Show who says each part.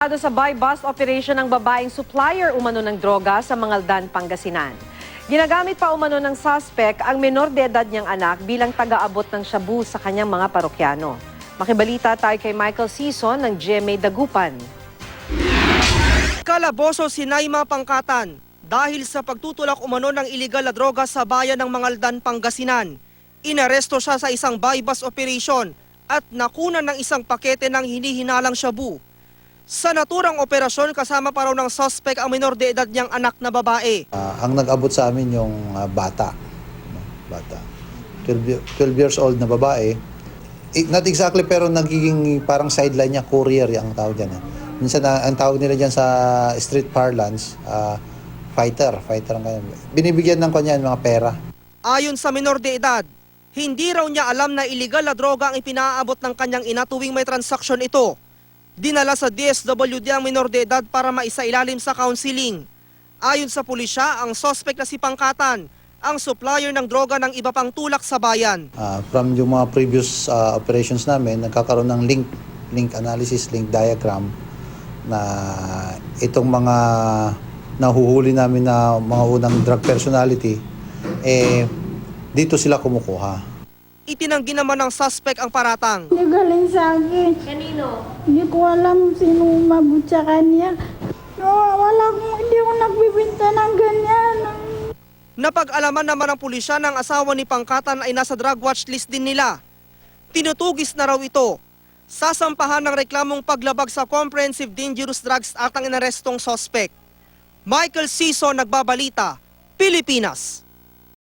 Speaker 1: Sa buy-bust operation ng babaeng supplier umano ng droga sa Mangaldan, Pangasinan. Ginagamit pa umano ng suspect ang menor de edad niyang anak bilang taga-abot ng shabu sa kanyang mga parokyano. Makibalita tayo kay Michael Sison ng GMA Dagupan.
Speaker 2: Kalaboso si Naima Pangkatan dahil sa pagtutulak umano ng iligal na droga sa bayan ng Mangaldan, Pangasinan. Inaresto siya sa isang buy-bust operation at nakunan ng isang pakete ng hinihinalang shabu. Sa naturang operasyon, kasama pa raw ng suspect ang menor de edad niyang anak na babae.
Speaker 3: Ang nag-abot sa amin yung bata. 12 years old na babae. Not exactly, pero nagiging parang sideline niya, courier ang tawag dyan. Minsan ang tawag nila dyan sa street parlance, fighter ang kanya. Binibigyan ng kanya mga pera.
Speaker 2: Ayon sa menor de edad, hindi raw niya alam na iligal na droga ang ipinaabot ng kanyang ina tuwing may transaksyon ito. Dinala sa DSWD ang menor de edad para maisailalim sa counseling. Ayon sa pulisya, ang suspect na si Pangkatan, ang supplier ng droga ng iba pang tulak sa bayan.
Speaker 3: From yung mga previous operations namin, nagkakaroon ng link analysis, link diagram na itong mga nahuhuli namin na mga unang drug personality, dito sila kumukuha.
Speaker 2: Itinanggi naman ng suspect ang paratang.
Speaker 4: Hindi galing sa akin.
Speaker 1: Kanino?
Speaker 4: Hindi ko alam sino umabot sa kanya. Hindi ko nagbibinta ng ganyan.
Speaker 2: Napag-alaman naman ng pulisya ng asawa ni Pangkatan ay nasa drug watch list din nila. Tinutugis na raw ito. Sasampahan ng reklamong paglabag sa Comprehensive Dangerous Drugs Act ang inarestong suspect. Michael Sison, Nagbabalita, Pilipinas.